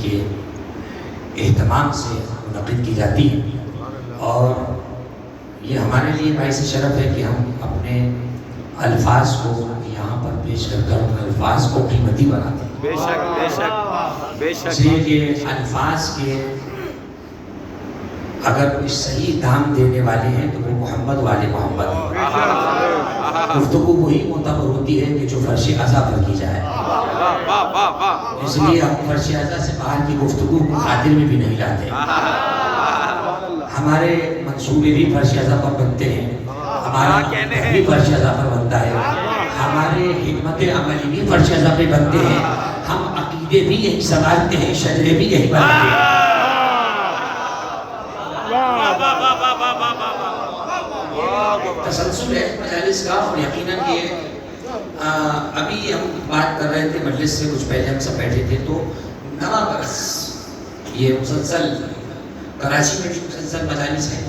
کے اہتمام سے منعقد کی جاتی ہے، اور یہ ہمارے لیے باعث شرف ہے کہ ہم اپنے الفاظ کو یہاں پر پیش کر کر ان الفاظ کو قیمتی بناتے ہیں۔ بے شک بے شک بے شک، اس لیے کہ الفاظ کے اگر کوئی صحیح دام دینے والے ہیں تو وہ محمد والے محمد ہیں۔ گفتگو وہی معتبر ہوتی ہے کہ جو فرش اعضا پر کی جائے، اس لیے ہم فرش اعضا سے باہر کی گفتگو کو خاطر میں بھی نہیں لاتے۔ ہمارے منصوبے بھی فرش اعضا پر بنتے ہیں، ہمارا بھی فرش اعضا پر بنتا ہے، ہمارے حکمت عملی بھی فرش اعضا پہ بنتے ہیں، ہم عقیدے بھی یہی سنبھالتے ہیں، شجرے بھی یہی بناتے ہیں۔ تسلسل ہے مجالس کا، اور یقیناً یہ ابھی ہم بات کر رہے تھے مجلس سے کچھ پہلے، ہم سب بیٹھے تھے تو نواں برس یہ مسلسل کراچی میں بھی مسلسل مجالس ہیں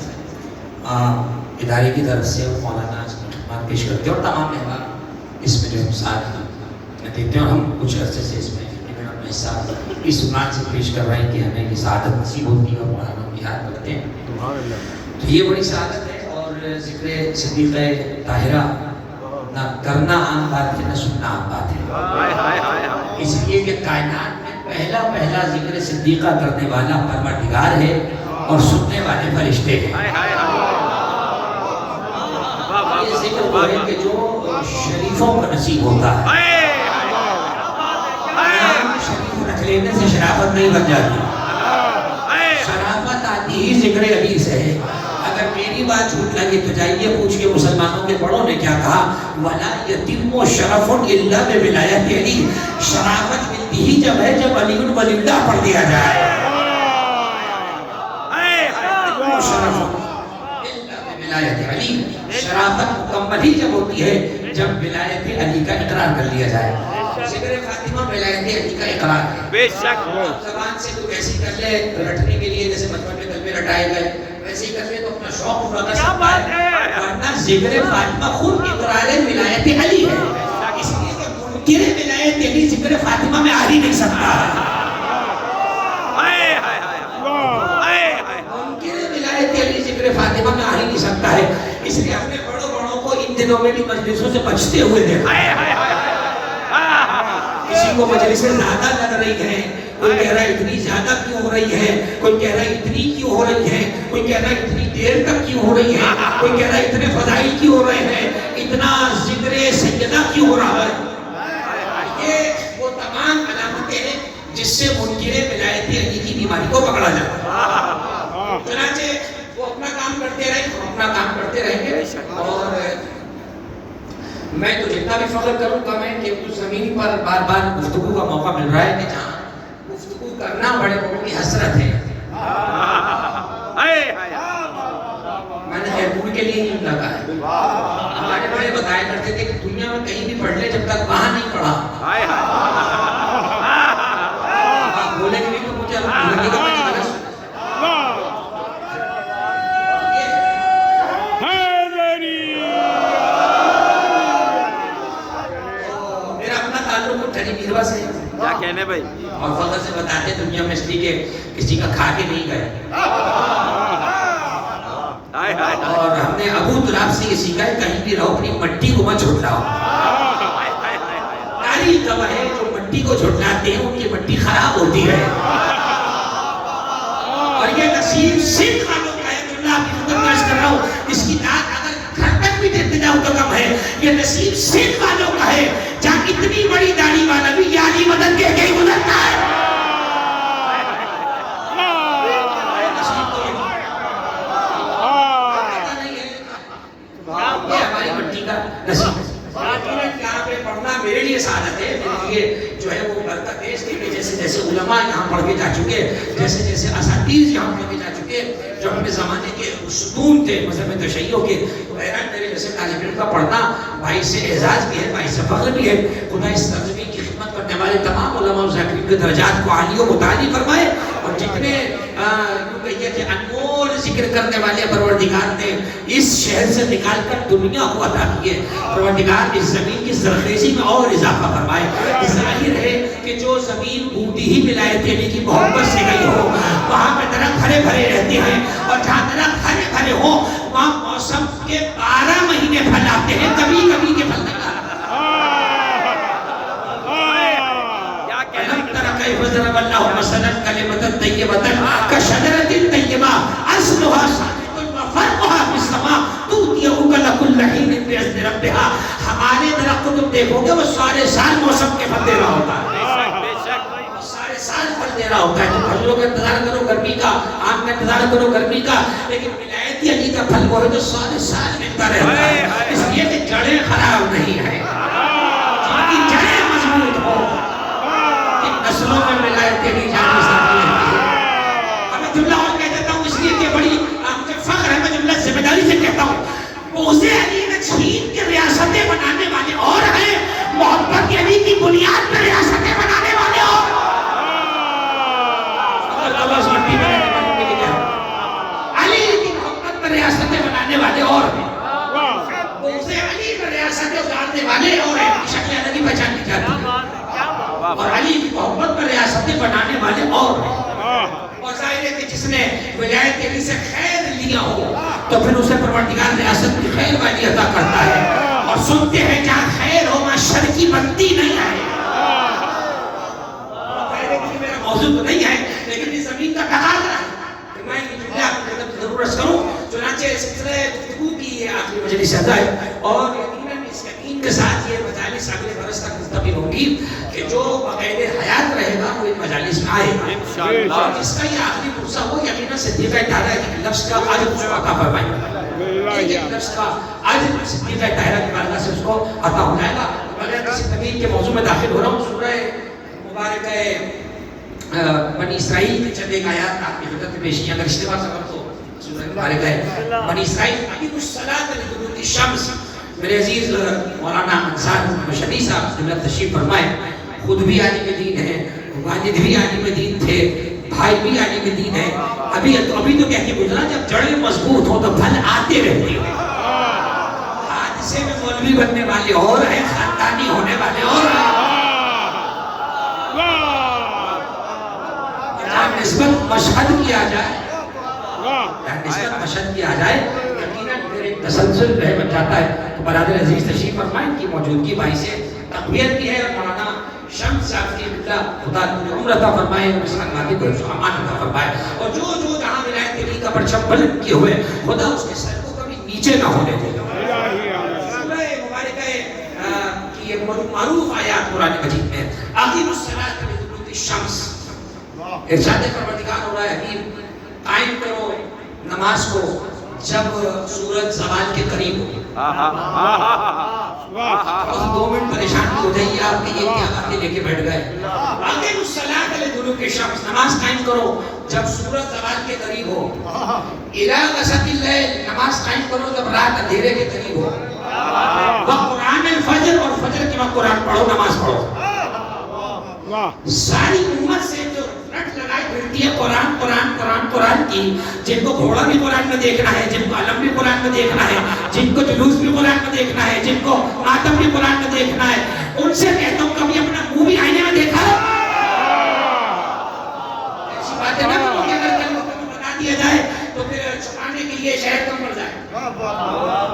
ادارے کی طرف سے، مولانا خدمات پیش کرتے ہیں اور تمام احباب اس میں جو ہم ساتھ دیتے ہیں، اور ہم کچھ عرصے سے اس میں اپنا حصہ اس عنوان سے پیش کر رہے ہیں کہ ہمیں یہ سعادت نصیب ہوتی ہے اور مولانا ہم یاد رکھتے ہیں۔ تو یہ بڑی سعادت ہے، اور ذکر صدیقہ طاہرہ نہ کرنا عام بات ہے نہ سننا عام بات ہے، اس لیے کہ کائنات میں پہلا ذکر صدیقہ کرنے والا پروردگار ہے اور سننے والے فرشتے ہیں۔ یہ ذکر وہ ہے کہ جو شریفوں کو نصیب ہوتا ہے، شریف رکھ لینے سے شرافت نہیں بن جاتی، شرافت آتی ہی ذکر علی سے ہے۔ اگر میری بات جھوٹ لگی تو جائیے پوچھ کے مسلمانوں کے بڑوں نے کیا کہا، وَلَا يَتِمُّ شَرَفٌ إِلَّا بِوِلَایَتِ عَلِی، شرافت ملتی ہی جب ہے جب علی ولی اللہ پڑھ دیا جائے۔ شرافت مکمل ہی جب ہوتی ہے جب ولایت علی کا اقرار کر لیا جائے۔ ذکر فاطمہ ولایت علی کا اقرار ہے۔ بے شک زبان سے تو ایسی کر لے رٹنے کے لیے، جیسے بچپن میں کلمے رٹائے گئے ویسے ہی کر لے تو اپنا شوق پورا کر سکتا ہے، ورنہ ذکر فاطمہ خود اقرار ولایت علی ہے، اس لیے کہ منکر ولایت علی ذکر فاطمہ میں آ ہی نہیں سکتا ہے۔ فاطمہ میں آ ہی نہیں سکتا ہے، اس لیے اپنے بڑوں کو ان دنوں میں بھی مجلسوں سے بچتے ہوئے دیکھا۔ کسی کو مجلسیں زیادہ لگ رہی ہیں، کوئی کہہ رہا ہے اتنی زیادہ کیوں ہو رہی ہے، کوئی کہہ رہا ہے اتنی کیوں ہو رہی ہے، کوئی کہہ رہا ہے اتنی دیر تک کیوں ہو رہی ہے، کوئی کہہ رہا ہے اتنے فضائل کیوں ہو رہے ہیں، اتنا ذکر سیدہ کیوں ہو رہا ہے۔ یہ وہ تمام علامتیں ہیں جس سے منکر ولایت علی کی بیماری کو پکڑا جاتا ہے۔ چنانچہ وہ اپنا کام کرتے رہیں، ہم اپنا کام کرتے رہیں گے، اور میں تو جتنا بھی فخر کروں کم ہے کہ اس زمین پر بار بار گفتگو کا موقع مل رہا ہے کہ جہاں گفتگو کرنا بڑے بڑوں کی حسرت ہے۔ میں نے خیرپور کے لیے نہیں لگا ہے، ہمارے بڑے بتایا کرتے تھے کہ دنیا میں کہیں بھی پڑھ لے جب تک وہاں نہیں پڑھا آپ بولیں گے نہیں تو مجھے لگے گا میں نے غلط سنا۔ کیا کہنے بھائی، اور فخر سے بتاتے دنیا میں اس لیے کہ کسی کا کھا کے نہیں گئے، اور ہم نے ابو تراب سے یہ سیکھا ہے کہیں بھی رہو اپنی مٹی کو مت جھٹلاؤ۔ تاریخ گواہ ہے جو مٹی کو جھٹلاتے ہیں ان کی مٹی خراب ہوتی ہے، اور یہ نصیب صرف والوں کا ہے، جو اللہ کی خدمت کر رہا ہوں اس کی داد اگر گھر تک بھی دیتے جاؤ تو کم ہے، یہ نصیب صرف والوں کا ہے جہاں اتنی بڑی داڑھی والا بھی یاری مدد کے کے گزرتا ہے۔ یہ ہماری مٹی کا نصیب ہے۔ یہاں پہ پڑھنا میرے لیے سعادت ہے، میرے لیے جو ہے وہ برکت ہے، اس لیے کہ جیسے جیسے علماء یہاں پڑھ کے جا چکے، جیسے جیسے اساتذہ یہاں پڑھ کے جا چکے، جو اپنے زمانے کے ستون تھے مذہب تشیع کے، میرے جیسے طالب علم کا پڑھنا باعث اعزاز بھی ہے، باعث فخر بھی ہے۔ خدا اس سرزمین کی خدمت کرنے والے تمام علماء و ذاکرین کے درجات کو عالی و متعالی فرمائے، اور جتنے یوں کہیے کہ انمول ذکر کرنے والے پروردگار نے اس شہر سے نکال کر دنیا کو عطا کیے، پروردگار اس زمین کی زرخیزی میں اور اضافہ فرمائے۔ ظاہر ہے کہ جو زمین بوٹی ہی ولایت علی کی محبت ہرے بھرے رہتے ہیں، اور جہاں درخت ہرے بھرے ہو وہاں موسم کے 12 مہینے پھل آتے ہیں، کبھی کبھی کے پھل نہیں آتے۔ ألم تر كيف ضرب الله مثلا كلمة طيبة كشجرة طيبة أصلها ثابت وفرعها في السماء تؤتي أكلها كل حين بإذن ربها۔ ہمارے درخت کو تم دیکھو گے وہ سارے سال موسم کے پھل دے رہا ہوتا ہے، سارے سال پھل دے رہا ہوتا ہے۔ تو پھلوں کا انتظار کرو گرمی کا، آم کا انتظار کرو گرمی کا، لیکن ولایتی علی کا پھل وہ ہے جو سارے سال ملتا رہتا ہے، اس لیے کہ جڑیں خراب نہیں ہیں، جن کی جڑیں مضبوط ہو نسلوں میں ولایت علی جانی ساتھی رہتی ہے۔ اب میں جملہ اور کہہ دیتا ہوں اس لیے کہ بڑی مجھے فخر ہے، میں جملہ ذمہ داری سے کہتا ہوں، موزے علی میں چھین کے ریاستیں بنانے والے اور ہیں، محبت علی کی بنیاد پر ریاستیں بنانے والے اور علی کی محبت پر ریاستیں بنانے والے اور ہیں، موزے علی پر ریاستیں اتارنے والے اور ہیں، شکل علی پہچان کی جاتی ہے، اور علی کی محبت پر ریاستیں بنانے والے اور ہیں۔ اور ظاہر ہے کہ جس نے ولایت علی سے خیر لیا ہو تو پھر اسے پروردگار ریاست کی خیر والی عطا کرتا ہے، اور سنتے ہیں جہاں خیر ہو وہاں شر کی بندی نہیں آئے۔ ظاہر ہے کہ میرا موضوع تو نہیں ہے، لیکن اس زمین کا تقاضا ہے کہ میں یہ جملہ اپنی طرف ضرور رس کروں۔ چنانچہ سلسلہ گفتگو کی یہ آخری مجلس ہے، اور یقیناً اس یقین کے ساتھ یہ مجالس اگلے برس تک مستقل ہوگی کہ جو بقید حیات رہے گا وہ ان مجالس میں آئے گا، اور جس کا یہ آخری پرسہ ہو یقیناً صدیقہ طاہرہ کے لفظ کا عجب اس کو عطا فرمائے، ایک لفظ کا عجب صدیقہ طاہرہ کی بارگاہ سے اس کو عطا ہو جائے گا۔ بغیر کسی طویل کے موضوع میں داخل ہو رہا ہوں، سورہ مبارکہ بنی اسرائیل کی چند ایک آیات آپ کی خدمت میں پیش کی، اگر اشتباہ سے کرو تو سورہ مبارکہ بنی اسرائیل اقیموا الصلاۃ لدلوک الشمس۔ میرے عزیز مولانا انصار مشہدی صاحب خدمت تشریف فرمائے، خود بھی عالم دین ہیں، والد بھی عالم دین تھے، بھائی بھی عالم دین ہے، ابھی تو کہہ کے گزرا جب جڑیں مضبوط ہو تو پھل آتے رہتے ہیں۔ حادثے میں مولوی بننے والے اور ہیں، خاندانی ہونے والے اور ہیں، نسبت مشہد کیا جائے، نسبت مشہد کیا جائے یقیناً پھر ایک تسلسل رہ بن جاتا ہے۔ تو برادر عزیز تشریف فرمائیں کی موجودگی بھائی سے تقویت کی ہے، اور مولانا شمس صاحب کی اللہ خدا عمر عطا فرمائے، مسلم مادی کو امان عطا فرمائے، اور جو جہاں ولایت علی کا پرچم بلند کیے ہوئے خدا اس کے سر کو کبھی نیچے نہ ہونے دے۔ سورہ مبارکہ کی یہ معروف آیات قرآن مجید میں، اقیموا الصلاۃ لدلوک الشمس، ارشاد پروردگار ہو رہا ہے حبیب قائم کرو نماز کو جب سورج زوال کے قریب ہو۔ اور 2 منٹ پریشانی ہو جائیے آپ کہ یہ کیا باتیں لے کے بیٹھ گئے۔ اقیموا الصلاۃ لدلوک الشمس، نماز قائم کرو جب سورج زوال کے قریب ہو۔ الی غسق اللیل، نماز قائم کرو جب رات اندھیرے کے قریب ہو۔ وقرآن الفجر، اور فجر کے وقت قرآن پڑھو، نماز پڑھو۔ ساری امت سے جو رٹ لگائی پھرتی ہے قرآن قرآن قرآن قرآن کی، جن کو گھوڑا بھی قرآن میں دیکھنا ہے، جن کو علم بھی قرآن میں دیکھنا ہے، جن کو جلوس بھی قرآن میں دیکھنا ہے، جن کو ماتم بھی قرآن میں دیکھنا ہے، ان سے کہتا ہوں کبھی اپنا منہ بھی آئینے میں دیکھا ہے؟ ایسی بات ہے نا کہ اگر کل بتا دیا جائے تو پھر چھپانے کے لیے شہر کم پڑ جائے۔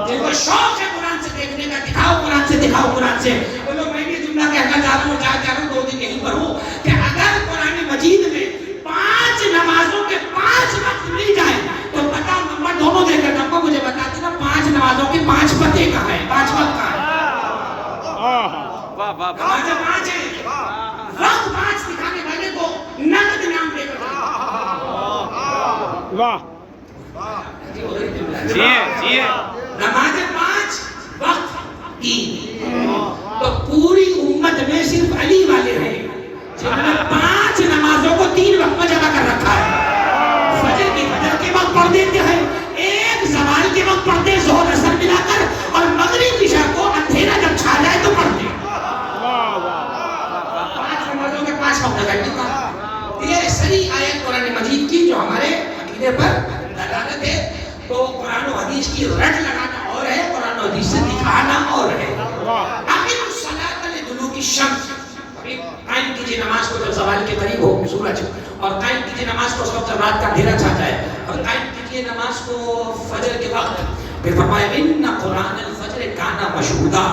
جن کو شوق ہے قرآن سے دیکھنے کا، دکھاؤ قرآن سے، دکھاؤ قرآن سے۔ وہ لوگ میں یہ جملہ کہنا چاہتا ہوں، چاہ رہا ہوں 2 دن یہیں پر ہوں، کہ اگر قرآن مجید میں 5 نمازوں کے 5 وقت مل جائے تو پتہ نمبر دونوں دے کر نمبر مجھے بتا دینا 5 نمازوں کے 5 پتے کہاں ہیں، 5 وقت کہاں ہیں۔ نمازیں 5 ہیں، وقت 5 دکھانے والے کو نقد نام دے کر نمازیں 5 وقت 3، تو پوری امت میں صرف علی والے ہیں جنہوں نے 5 نمازوں کو 3 وقت میں جمع کر رکھا ہے۔ فجر کے وقت پڑھ دیتے ہیں، ایک زوال کے وقت پڑھتے ہیں ظہر اثر ملا کر، اور مغرب عشاء کو اندھیرا جب چھا جائے تو پڑھتے ہیں۔ 5 نمازوں کے 5 وقت لگائیں۔ یہ صحیح آیت قرآن مجید کی جو ہمارے عقیدے پر دلالت ہے۔ تو قرآن و حدیث کی رٹ لگانا اور ہے، قرآن و حدیث سے دکھانا اور ہے۔ اقیموا الصلاۃ لدلوک الشمس، قائم کیجیے نماز کو جب زوال کے قریب ہو سورج، اور قائم کیجیے نماز کو اس وقت جب رات کا اندھیرا چھا جائے، اور قائم کیجیے نماز کو فجر کے وقت. پھر فرمایا ان قرآن الفجر کان مشہودا،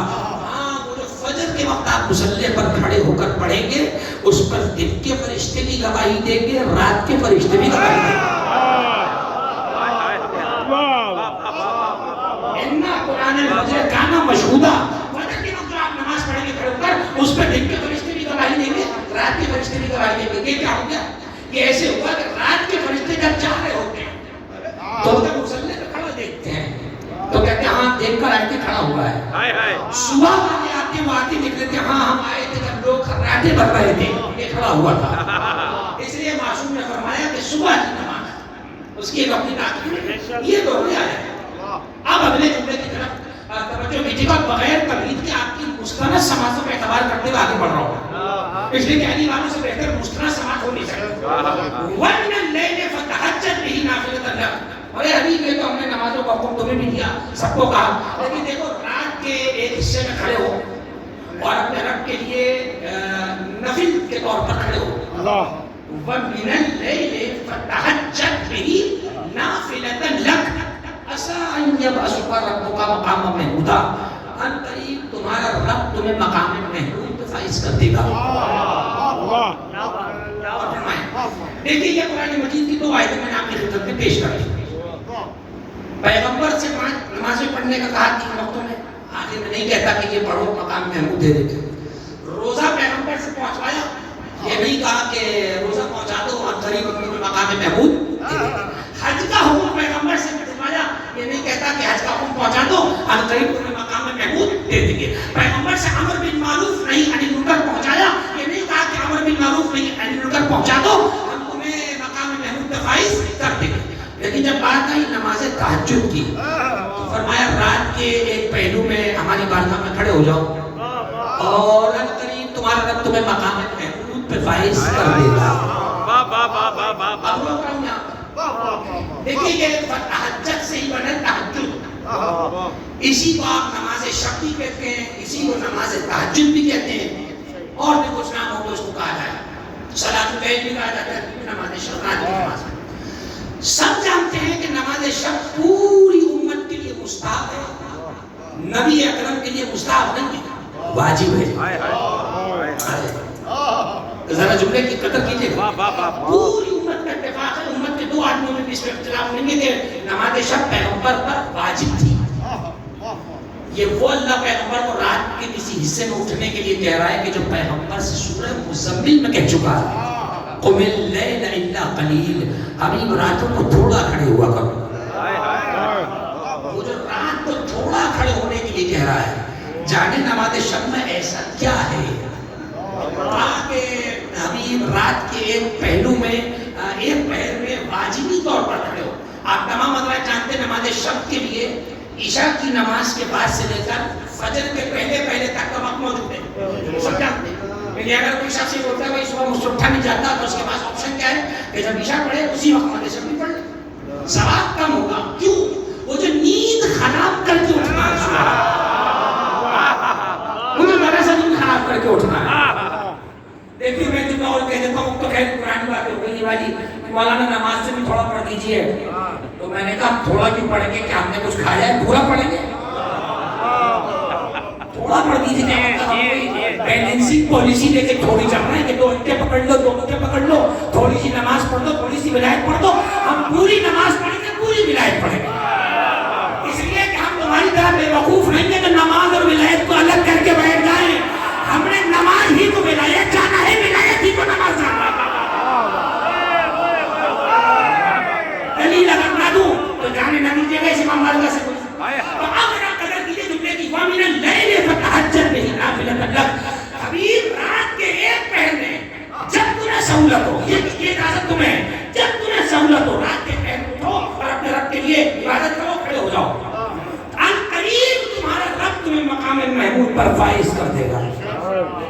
وہ جو فجر کے وقت آپ مصلی پر کھڑے ہو کر پڑھیں گے اس پر دن کے فرشتے بھی گواہی دیں گے، رات کے فرشتے بھی گواہی دیں گے. ان قرآن الفجر کان مشہودا، فجر کے وقت جو آپ نماز پڑھیں گے کھڑے ہو کر اس پر دن کے فرشتے بھی گواہی دیں گے، رات کے فرشتے بھی گواہی دیں گے. یہ کیا ہو گیا؟ یہ ایسے ہوا کہ رات کے فرشتے جب چاہ رہے ہوتے ہیں تو جب مصلی پہ کھڑا دیکھتے ہیں تو کہتے ہیں ہاں دیکھ کر آئے تھے کھڑا ہوا ہے. صبح والے آتے ہیں وہ آتے نکلے تھے، ہاں ہم آئے تھے جب لوگ خراٹے بھر رہے تھے یہ کھڑا ہوا تھا. اس لیے معصوم نے فرمایا کہ صبح کی نماز اس کی ایک اپنی تعلیم. یہ تو ہو گیا ہے. اب اگلے جملے کی طرف توجہ کیجیے گا. بغیر تمہید کے آپ کی مستند سماعتوں کا اعتبار کرتے ہوئے آگے بڑھ رہا ہوں، اس لیے کہ علی والوں سے بہتر مستند سماعت ہو نہیں سکتی. وَمِنَ اللَّيْلِ فَتَهَجَّدْ بِهِ نَافِلَةً لَكَ. ارے حبیب یہ تو ہم نے نمازوں کا حکم تمہیں بھی دیا، سب کو کہا، لیکن دیکھو رات کے ایک حصے میں کھڑے ہو اور اپنے رب کے لیے نفل کے طور پر کھڑے ہو. وَمِنَ اللَّيْلِ فَتَهَجَّدْ بِهِ نَافِلَةً لَكَ عَسَىٰ أَن يَبْعَثَكَ رَبُّكَ مَقَامًا مَحْمُودًا. ان قریب تمہارا رب تمہیں مقام محمود پہ فائز کر دے گا. دیکھیے یہ قرآن مجید کی دو آیتیں میں نے آپ کی خدمت میں پیش کر دی. پیغمبر سے نمازیں پڑھنے کا کہا 3 وقتوں میں، آخر میں نہیں کہتا کہ یہ پڑھو مقام محمود دے دے گا. روزہ پیغمبر سے پہنچوایا، یہ نہیں کہا کہ روزہ پہنچا دو اور قریب تمہیں مقام محمود دے دے گا. حج کا حکم پیغمبر سے پہنچوایا، یہ نہیں کہتا کہ حج کا حکم پہنچا دو اور قریب تمہیں مقام محمود دے دیں گے. پیغمبر سے امر بالمعروف نہیں عن المنکر پہنچایا، یہ نہیں کہا کہ امر بالمعروف نہیں عن المنکر پہنچا دو ہم تمہیں مقام محمود پہ فائز کر دیں گے. لیکن جب بات آئی نماز تہجد کی تو فرمایا رات کے ایک پہلو میں ہماری بارگاہ میں کھڑے ہو جاؤ اور ان قریب تمہارا رب تمہیں مقام محمود پہ فائز کر دے گا. دیکھیے یہ تہجد سے ہی بنا تہجد. اسی کو آپ نماز شب بھی کہتے ہیں، اسی کو نماز تہجد بھی کہتے ہیں، اور بھی کچھ نام ہو تو اس کو کہا جائے. صلاۃ اللیل بھی کہا جاتا ہے، نماز شب رات کی نماز. سب جانتے ہیں کہ نماز شب پوری امت کے لیے مستحب ہے، نبی اکرم کے لیے مستحب نہیں ہے، واجب ہے. ذرا جملے کی قدر کیجیے. پوری امت کا اتفاق ہے، امت کے 2 آدمیوں میں بھی اس میں اختلاف نہیں ہے کہ نماز شب پیغمبر پر واجب تھی. یہ وہ اللہ پیغمبر کو رات کے کسی حصے میں اٹھنے کے لیے کہہ رہا ہے کہ جو پیغمبر سے سورہ مزمل میں کہہ چکا ہے قم اللیل الا قلیل، حبیب راتوں کو تھوڑا کھڑے ہوا کرو. وہ جو رات کو تھوڑا کھڑے ہونے کے لیے کہہ رہا ہے، جانے نماز شب میں ایسا کیا ہے کہ حبیب رات کے ایک پہلو میں ایک پہر میں واجبی طور پر کھڑے ہو. آپ تمام حضرات جانتے ہیں نماز شب کے لیے عشاء کی نماز کے بعد سے لے کر فجر کے پہلے تک کا وقت موجود ہے، سب جانتے ہیں. لیکن اگر کوئی شخص یہ بولتا ہے بھائی صبح مجھ سے اٹھا نہیں جاتا تو اس کے پاس آپشن کیا ہے کہ جب عشاء پڑھے اسی وقت نماز شب بھی پڑھ لے، ثواب کم ہوگا. کیوں؟ وہ جو نیند خراب کر کے اٹھنا ہے صبح، وہ جو ذرا سا نیند خراب کر کے اٹھنا ہے. دیکھیے میں جب اور کہہ دیتا ہوں تو خیر پرانی بات ہو گئی والی مولانا نماز سے بھی تھوڑا پڑھ دیجیے. تو میں نے کہا تھوڑا کیوں پڑھیں گے، کہ ہم نے کچھ کھایا ہے؟ پورا پڑھیں گے، تھوڑا پڑھ دیجیے. بیلنسنگ پالیسی لے کے تھوڑی چل رہے ہیں کہ 2 گھنٹے پکڑ لو، 2 گھنٹے پکڑ لو، تھوڑی سی نماز پڑھ لو، تھوڑی سی ولایت پڑھ دو. ہم پوری نماز پڑھیں گے، پوری ولایت پڑھیں گے. اس لیے کہ ہم تمہاری طرح بے وقوف نہیں ہیں کہ نماز اور ولایت کو الگ کر کے بیٹھ جائیں. ہم نے نماز ہی کو ولایت جانا ہے، ولایت ہی کو نماز جانا ہے. دلیل اگر نہ دوں تو جانے نہ دیجیے گا اس امام مالک سے. تو اب ذرا قدر کیجیے جملے کی. وَمِنَ اللَّيْلِ فَتَهَجَّدْ بِهِ نَافِلَةً لَكَ. حبیب رات کے ایک پہر میں جب تمہیں سہولت ہو، یہ اجازت تمہیں، جب تمہیں سہولت ہو رات کے پہر میں اٹھو اور اپنے رب کے لیے عبادت کرو، کھڑے ہو جاؤ. ان قریب تمہارا رب تمہیں مقام محمود پر فائز کر دے گا.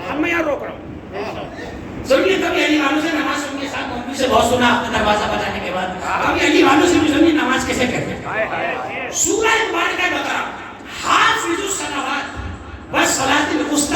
اب میں یہاں روک رہا ہوں. سنیے کبھی علی والوں سے نماز سنیے، صاحب مولوی سے بہت سنا آپ نے دروازہ بجانے کے بعد. کبھی علی والوں سے بھی سنیے نماز کیسے کہتے ہیں. سورہ مبارکہ بقرہ حافظوا الصلوات والصلاۃ الوسطی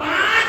5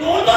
2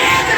1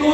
2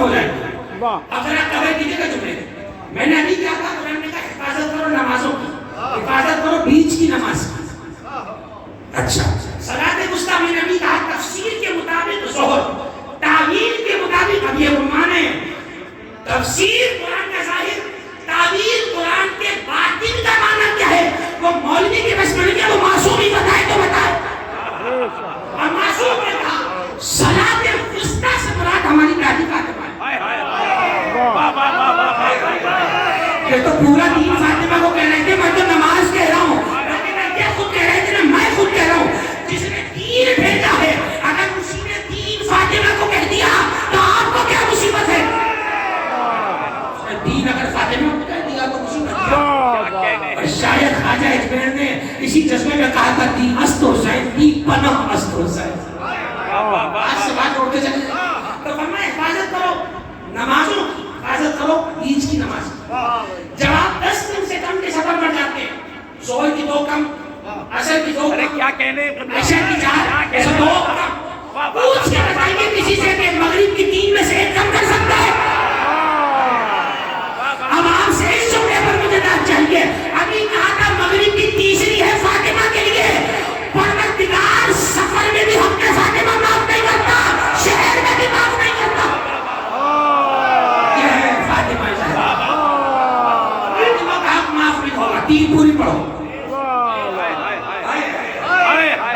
کم ہو جائیں گے. اب ذرا کور کیجیے گا جملے. میں نے ابھی کیا کہا؟ قرآن نے کہا حفاظت کرو نمازوں کی، حفاظت کرو بیچ کی نماز کی. اچھا صلاۃ وسطیٰ میں نے ابھی کہا تفسیر کے مطابق ظہر، تعویل کے مطابق. اب یہ عنوان ہے تفسیر قرآن کا ظاہر، تعویل قرآن کے باطن کا معنی کیا ہے. وہ مولوی کے بس میں نہیں ہے، وہ معصوم ہی بتائے تو بتائے. اور معصوم نے کہا صلاۃ وسطیٰ سے مراد ہماری دادی فاطمہ ہے. یہ تو پورا دین فاطمہ کو کہہ رہے تھے. میں تو نماز کہہ رہا ہوں، لیکن یہ خود کہہ رہے تھے، میں خود کہہ رہا ہوں. جس نے دین بھیجا ہے اگر اسی نے دین فاطمہ کو کہہ دیا تو آپ کو کیا مصیبت ہے؟ دین اگر فاطمہ کو کہہ دیا تو مصیبت ہے. اور شاید خواجہ اجمیر نے اسی جذبے میں کہا تھا دی است حسین، دی پناہ است حسین. آج سے بات اڑتے چلے جائیں. تو فرمایا حفاظت کرو نمازوں کی، حفاظت کرو بیچ کی نماز کی. جب آپ 10 دن سے کم کے سفر پر جاتے ہیں، ظہر کی 2 کم، عصر کی 2 ارے کم، کیا کہنے عشاء کی 4، ایسا 2 کم. پوچھ کے بتائیے کسی سے کہ مغرب کی 3 میں سے 1 کم کر سکتا ہے؟ اب آپ سے اس جملے پر مجھے بات چاہیے. ابھی کہا تھا مغرب کی تیسری ہے فاطمہ کے لیے. پروردگار سفر میں بھی ہم نے فاطمہ معاف نہیں کرتا، شہر میں بھی معاف نہیں کرتا. یہ ہے فاطمہ زہرا. فاطمہ کا حق معاف نہیں ہوگا. 3 پوری پڑھو.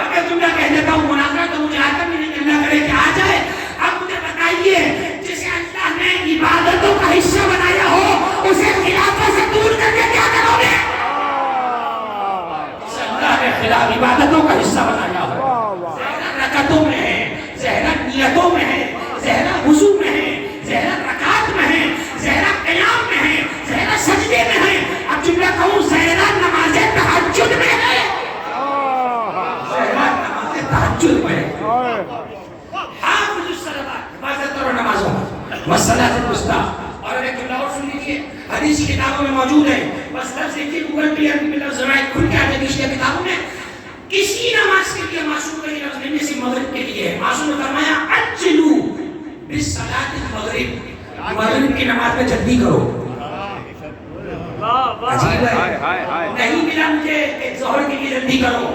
اگر جملہ کہہ دیتا ہوں مناظرہ تو مجھے آتا بھی نہیں کہ اللہ کرے کہ آ جائے. اب مجھے بتائیے جسے اللہ نے عبادتوں کا حصہ بنایا ہو اسے خلافت سے دور کر کے کیا کرو گے؟ جسے اللہ نے خلاف عبادتوں کا حصہ بنایا ہو، زہرہ رکعتوں میں ہے، زہرہ نیتوں میں ہے، زہرہ وضو میں ہے، زہرہ رکعات میں ہے، زہرہ قیام میں ہے، زہرہ سجدے میں ہے. اب جملہ کہوں زہرہ نماز تہجد میں ہے، زہرہ نماز تہجد میں ہے. حافظ الصلوات، حفاظت کرو نمازوں کی، والصلاۃ الوسطیٰ. اور ایک جملہ اور سن لیجیے، حدیث کی کتابوں میں موجود ہے. بس لفظ دیکھیے گوگل پہ عربی میں لفظ ذرائع کھل کے آتے حدیث کی کتابوں میں. کسی نماز کے لیے معصوم کا یہ لفظ نہیں جیسے مغرب کے لیے ہے. معصوم نے فرمایا عجلوا بالصلاۃ المغرب، مغرب کی نماز میں جلدی کرو. عجیب ہے، نہیں ملا مجھے کہ ظہر کے لیے جلدی کرو،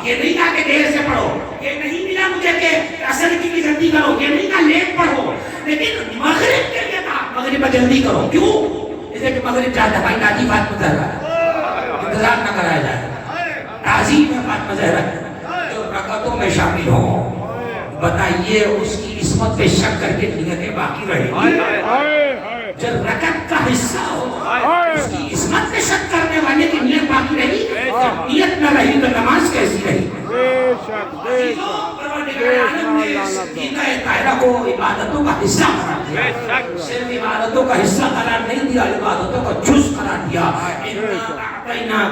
یہ نہیں کہا کہ دیر سے پڑھو. یہ نہیں ملا مجھے کہ عصر کے لیے جلدی کرو، یہ نہیں کہا لیٹ پڑھو. لیکن مغرب کے لیے کہا مغرب میں جلدی کرو. کیوں؟ اس لیے کہ مغرب جاتا بھائی دادی فاطمہ زہرا، انتظار نہ کرایا جائے. تعظیم ہے فاطمہ زہرا جو رکعتوں میں شامل ہوں. بتائیے اس کی عصمت پہ شک کر کے نیتیں باقی رہیں گی؟ جب رکعت کا حصہ ہو اس کی عصمت پہ شک کرنے والے کی نیت باقی رہی، جب نیت نہ رہی تو نماز کیسی رہی؟ کو عبادتوں کا حصہ قرار دیا، صرف عبادتوں کا حصہ قرار نہیں دیا، عبادتوں کا جز قرار دیا.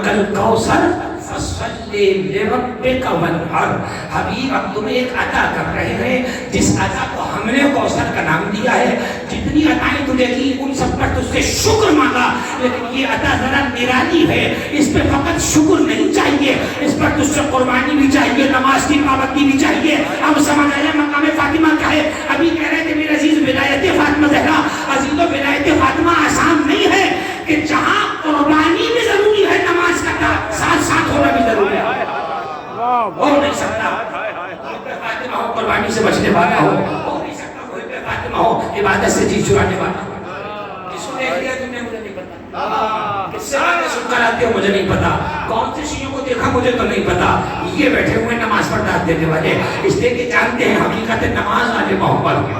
کل کوثر فصلی لربک وانحر. حبیب اب تم ایک عطا کر رہے ہیں جس عطا کو ہم نے کوثر کا نام دیا ہے. جتنی عطائیں تجھے دی ان سب پر تجھ سے شکر مانگا، لیکن یہ عطا ذرا نرالی ہے، اس پہ فقط شکر نہیں چاہیے، اس پر تجھ سے قربانی بھی چاہیے، نماز کی پابندی بھی چاہیے. اب سمجھ آیا مقام فاطمہ کیا ہے. ابھی کہہ رہے تھے میرے عزیز ولایت فاطمہ زہرا. عزیزو ولایت فاطمہ آسان نہیں ہے کہ جہاں قربانی بھی ضروری ہے نماز کا ساتھ ساتھ ہونا بھی ضروری ہے. ہو نہیں سکتا فاطمہ ہو قربانی سے بچنے والا ہو نہیں سکتا فاطمہ ہو عبادت سے جی چرانے والا. کس کو دیکھ لیا تم نے مجھے نہیں پتا، کس سے باتیں سن کر آتے ہو مجھے نہیں پتا، کون سے شیعوں کو دیکھا مجھے تو نہیں پتا. یہ بیٹھے ہوئے نماز پر داد دینے والے اس لیے کہ جانتے ہیں حقیقت نماز آل محمد،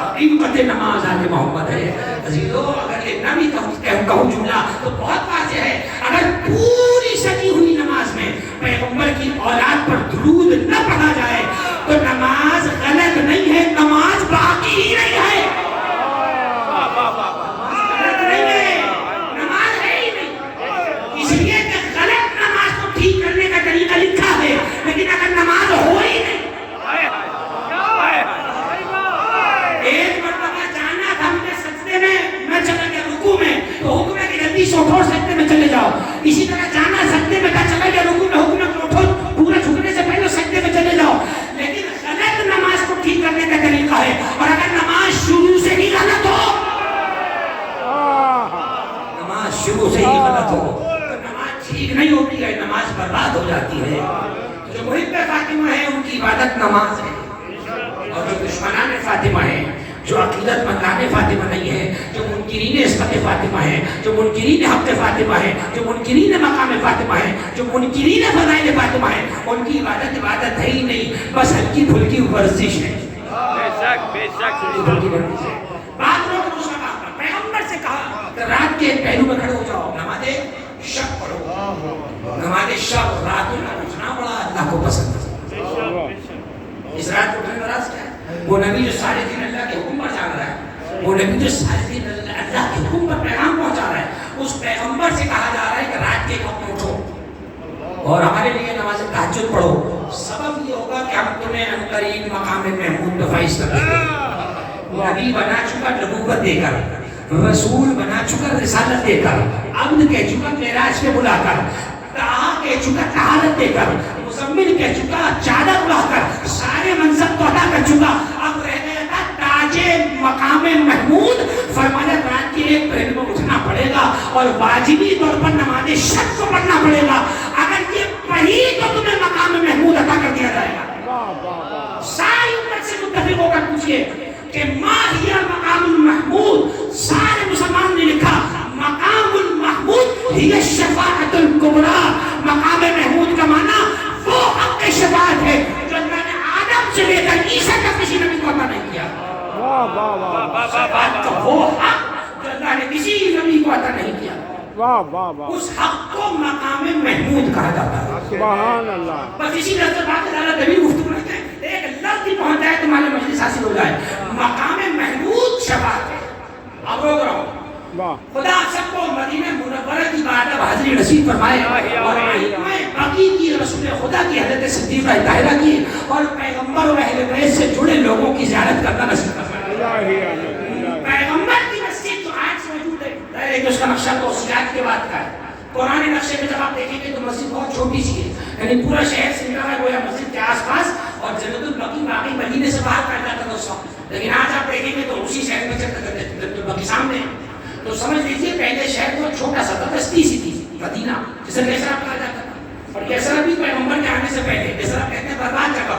حقیقت نماز آل محمد ہے. عزیزو اگر یہ نہ بھی کہوں جملہ تو بہت واضح ہے. اگر پوری سجی ہوئی نماز میں پیغمبر کی اولاد پر درود نہ پڑھا جائے تو نماز غلط نہیں ہے، نماز باقی ہی نہیں ہے. غلط نہیں ہے، نماز ہے ہی نہیں. اس لیے کہ غلط نماز کو ٹھیک کرنے کا طریقہ لکھا ہے، لیکن اگر نماز ہو ہی نہیں. ایک مرتبہ جانا تھا مجھے سجدے میں چلا گیا رکوع میں تو حکم ہے کہ جلدی سے اٹھو سجدے میں چلے جاؤ. اسی طرح جانا سجدے میں تھا چلا گیا رکوع میں حکم ہے کہ اٹھو پورا جھکنے سے پہلے سجدے میں چلے جاؤ. لیکن غلط نماز کو ٹھیک کرنے کا طریقہ ہے. اور اگر نماز شروع شروع سے ہی غلط ہو تو نماز ٹھیک نہیں ہوتی ہے، نماز برباد ہو جاتی ہے۔ جو محب فاطمہ ہے ان کی عبادت نماز ہے، اور جو دشمنان فاطمہ ہے، جو عقیدت مندان فاطمہ نہیں ہے، جو منکرین عصمت فاطمہ ہے، جو منکرین حق فاطمہ ہے، جو منکرین مقام فاطمہ ہے، جو منکرین فضائل فاطمہ ہے، ان کی عبادت ہے ہی نہیں، بس ہلکی پھلکی ورزش ہے۔ بے شک بے شک بعض لوگ پیغمبر سے کہا کہ رات کے ایک پہلو میں کھڑے ہو جاؤ، نماز شب پڑھو، نماز شب رات میں اٹھنا بڑا اللہ کو پسند ہے۔ اس رات کو اٹھنے کا راز کیا ہے؟ وہ نبی جو سارے دن اللہ کے حکم پر جا رہا ہے، وہ نبی جو سارے دن اللہ کے حکم پر پیغام پہنچا رہا ہے، اس پیغمبر سے کہا جا رہا ہے کہ رات کے وقت میں اٹھو اور ہمارے لیے نماز تہجد پڑھو۔ سبب یہ ہوگا کہ ہم تمہیں عنقریب مقام محمود پہ فائز کر دیں گے۔ نبی بنا چکا نبوت دے کر، رسول بنا چکا رسالت دے کر، عبد کہہ چکا معراج پہ بلا کر، طہا کہہ چکا طہارت دے کر، مزمل کہہ چکا چادر اڑا کر، سارے منصب تو ادا کر چکا، اب رہ گیا تھا تاج مقام محمود۔ فرمایا رات کے ایک پہلو میں اٹھنا پڑے گا اور واجبی طور پر نماز شب کو پڑھنا پڑے گا، اگر یہ پڑھی تو تمہیں مقام محمود عطا کر دیا جائے گا۔ ساری امت سے متفق ہو کر پوچھئے کہ ما ہی مقام المحمود، سارے مسلمان نے لکھا مقام المحمود ہی شفاعت الکبریٰ، مقام محمود کا معنی وہ حق شفاعت ہے جو اللہ نے آدم سے لے کر عیسیٰ تک کسی نبی کو عطا نہیں کیا۔ شفاعت کا وہ حق جو اللہ نے کسی نبی کو عطا نہیں کیا، اس حق کو مقام محمود کہا جاتا ہے۔ سبحان اللہ۔ بس اسی طرح سے بات اللہ نبی گفتگو رہتے ہیں، ایک لفظ بھی پہنچ جائے تمہارے مجلس حاصل ہو جائے، مقام محمود شفاعت ہے۔ اب روک رہا ہوں، خدا سب کو مدینہ منورہ کی بات اب حاضری نصیب فرمائے، اور ائمہ باقی کی رسول خدا کی حضرت صدیقہ طاہرہ کی اور پیغمبر اور اہل بیت سے جڑے لوگوں کی زیارت کرنا نصیب فرمائے۔ پیغمبر کی مسجد جو آج موجود ہے، ایک اس کا نقشہ توسیعات کے بعد کا ہے۔ پرانے نقشے میں جب آپ دیکھیں گے تو مسجد بہت چھوٹی سی ہے، یعنی پورا شہر سے نکلا ہے گویا مسجد کے آس پاس، اور جنت البقیع باقی مدینے سے باہر کہا جاتا تھا اس وقت، لیکن آج آپ دیکھیں گے تو اسی شہر میں جنت البقیع سامنے ہے۔ تو سمجھ لیجیے پہلے شہر بہت چھوٹا سا تھا، بستی سی تھی مدینہ، جسے کیسرا کہا جاتا تھا، اور کیسرا بھی پیغمبر کے آنے سے پہلے، کیسرا کہتے ہیں برباد جگہ،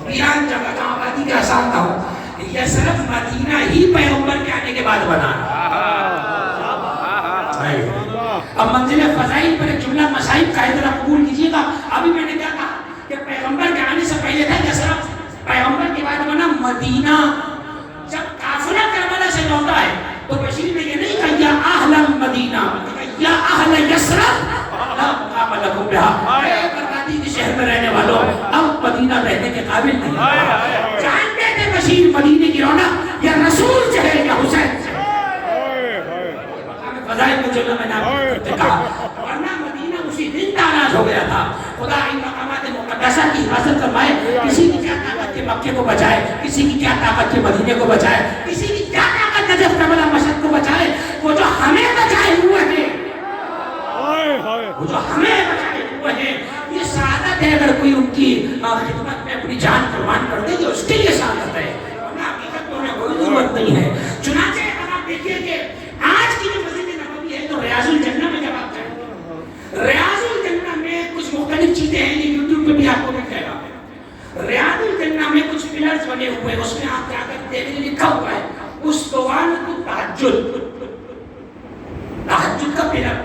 ویران جگہ جہاں آبادی کا آسان نہ ہو، یہ صرف مدینہ ہی پیغمبر کے آنے کے بعد بنا۔ اب منزل فضائل پر ایک جملہ مسائل کا ذرا قبول کیجیے گا۔ ابھی میں نے کیا کہا کہ پیغمبر کے آنے سے پہلے تھا کیسرا، پیغمبر کے بعد بنا مدینہ۔ جب قافلہ کربلا سے لوٹا ہے تو بشیر نے یہ نہیں کہا یا اہل المدینہ، یا اہل یثرب لا مقام لکم بہا، اے بربادی کے شہر میں رہنے والوں اب مدینہ رہنے کے قابل نہیں۔ جانتے تھے بشیر مدینے کی رونق یا رسول جو ہے یا حسین سے، فضائل میں جو میں نے کہا، ورنہ مدینہ اسی دن ناراض ہو گیا تھا۔ خدا ان مقامات مقدسہ کی حفاظت فرمائے، کسی کی کیا طاقت کے مکے کو بچائے، کسی کی کیا طاقت کے مدینے کو بچائے، کسی کی کیا طاقت نجف کربلا مشہد کو بچائے، وہ جو ہمیں بچائے ہوئے ہیں، وہ جو ہمیں بچائے ہوئے ہیں، یہ سعادت ہے۔ اگر کوئی ان کی خدمت میں اپنی جان قربان کر دے تو اس کے لیے سعادت ہے، ورنہ حقیقت میں انہیں کوئی ضرورت نہیں ہے۔ چنانچہ اگر آپ دیکھیے کہ آج کی جو مسجد نبوی ہے تو ریاض الجنہ میں جب آپ جائیں، ریاض الجنہ میں کچھ مختلف چیزیں ہیں، یہ یوٹیوب پہ بھی آپ کو مل جائے گا۔ ریاض الجنہ میں کچھ پلرز بنے ہوئے ہیں، اس میں آپ جا کر دیکھیں لکھا ہوا ہے اسطوانۃ التہجد، تہجد کا پلر۔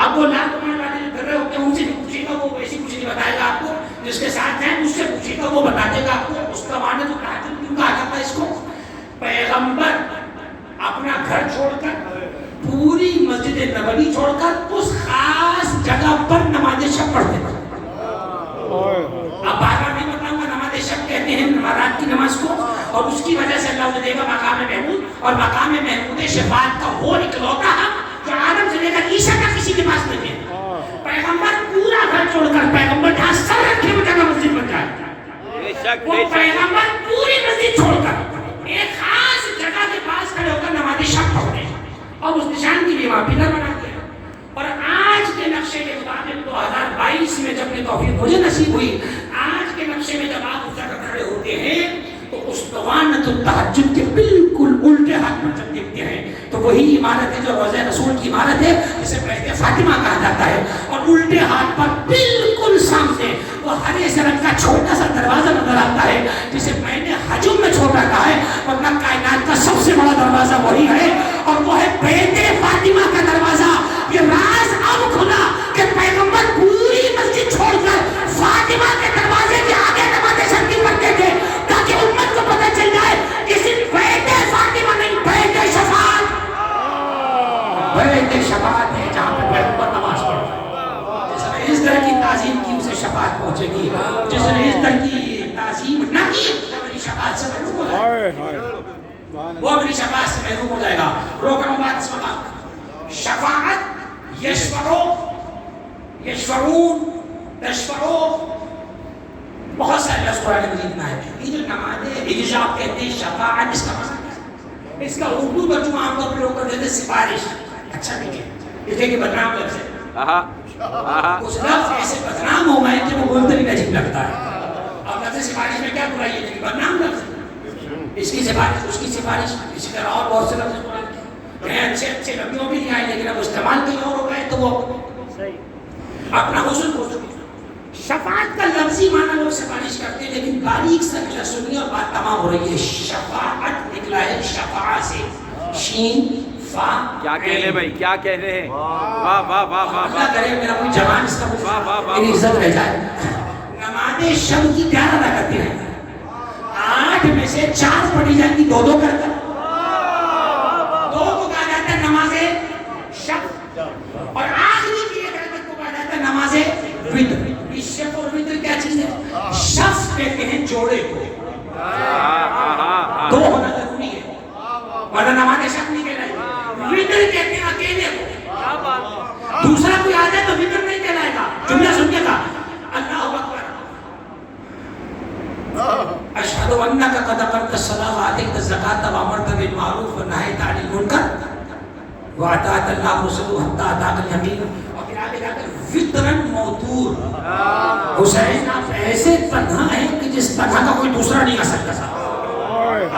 اب وہ لا کمان والے جو کر رہے ہوتے ہیں ان سے بھی پوچھے گا، وہ ویسی کچھ نہیں بتائے گا آپ کو، جس کے ساتھ جائیں اس سے پوچھے گا، وہ بتا دے گا آپ کو اسطوانۃ التہجد کیوں کہا جاتا ہے اس کو۔ پیغمبر اپنا گھر چھوڑ کر، پوری مسجد نبوی چھوڑ کر اس خاص جگہ پر نماز شب پڑھتے تھے۔ اب بار بار نہیں بتاؤں گا نماز شب کہتے ہیں رات کی نماز کو، اور اس کی وجہ سے اللہ نے دے گا مقام محمود، اور مقام محمود شفاعت کا وہ اکلوتا حق جو آدم سے لے کر عیسیٰ تک کسی کے پاس نہیں ہے۔ پیغمبر پورا گھر چھوڑ کر، پیغمبر جہاں سر رکھے وہ جگہ مسجد بن جائے، وہ پیغمبر پوری مسجد چھوڑ کر ایک خاص جگہ کے پاس کھڑے ہو کر نماز شب پڑھتے ہیں، اور اس نشان کی بھی وہاں پلر بنا دیا۔ اور آج کے نقشے کے مطابق 2022 میں جب یہ توفیق مجھے نصیب ہوئی، آج کے نقشے میں جب آپ اس جگہ کھڑے ہوتے ہیں تو اسطوانۃ التہجد کے بالکل الٹے ہاتھ میں جب دیکھتے ہیں تو وہی عمارت ہے جو روضہ رسول کی عمارت ہے جسے بیت فاطمہ کہا جاتا ہے. اور الٹے ہاتھ پر بالکل سامنے وہ ہرے سے رنگ کا چھوٹا سا دروازہ نظر آتا ہے جسے میں نے حجم میں چھوٹا کہا ہے ورنہ کائنات کا سب سے بڑا دروازہ وہی ہے اور وہ ہے بیت فاطمہ کا دروازہ. یہ راز اب کھلا کہ پیغمبر پوری مسجد چھوڑ کر فاطمہ کے دروازے کے آگے نماز شب کی پڑھتے تھے تاکہ امت کو پتہ چل جائے کہ صرف بیت فاطمہ نہیں بیت شفاعت ہے جہاں پہ پیغمبر نماز پڑھتا ہے. جس نے اس طرح کی تعظیم کی اسے شفاعت پہنچے گی. جس نے اس طرح کی تعظیم نہ کی وہ میری شفاعت سے محروم ہو جائے گا. وہ میری شفاعت سے محروم ہو جائے گا. روکن بات اس وقت شفاعت یشفعون تشفعو بہت سارے لفظ قرآن مجید میں آئے. یہ جو نماز اجاب کہتے ہیں شفاعت اس کا مطلب اس کا اردو ترجمہ عام طور پر لوگ کہتے ہیں سفارش. اچھا نہیں ہے اس لیے کہ بدنام لفظ ہے. اس لفظ ایسے بدنام ہو گئے کہ وہ بولتے بھی عجیب لگتا ہے. اب لفظ سفارش میں کیا برائی ہے کہ بدنام لفظ ہے. اس کی سفارش اس کی سفارش اسی طرح اور بہت سے لفظ قرآن کے کہیں اچھے لفظوں بھی نہیں آئے لیکن اب استعمال کہیں اور ہو گئے تو وہ اپنا حسن کو شفاعت کا لفظی معنی لوگ سفارش کرتے ہیں لیکن باریک سا کیا سنی اور بات تمام ہو رہی ہے. شفاعت نکلا ہے شفاع سے شین فا. کیا کہہ رہے بھائی کیا کہہ رہے ہیں. واہ واہ واہ واہ اللہ کرے میرا کوئی جوان اس کا میری عزت رہ جائے. نماز شب کی 11 رکعتیں ہیں 8 میں سے 4 پڑھی جائیں گی 2 کر کر 2 کو کہا جاتا ہے نماز شب اور آخری کی ایک رکعت کو کہا جاتا ہے نماز وتر. شب اور وتر کیا چیز ہے؟ شب کہتے ہیں جوڑے کو 2 ہونا ضروری ہے ورنہ نماز شب نہیں کہلائے گی. وتر کہتے ہیں اکیلے کو. دوسرا کوئی آ جائے تو وتر نہیں کہلائے گا. جملہ سنیے گا اللہ اکبر اشہد انک قد اقمت الصلاۃ وآتیت الزکاۃ وامرت بالمعروف ونہیت عن المنکر وأطعت اللہ ورسولہ حتی أتاک الیقین. اور پھر آگے جا کر وطرن موتور. حسین آپ ایسے تنہا ہیں کہ جس طرح کا کوئی دوسرا نہیں آ سکتا تھا.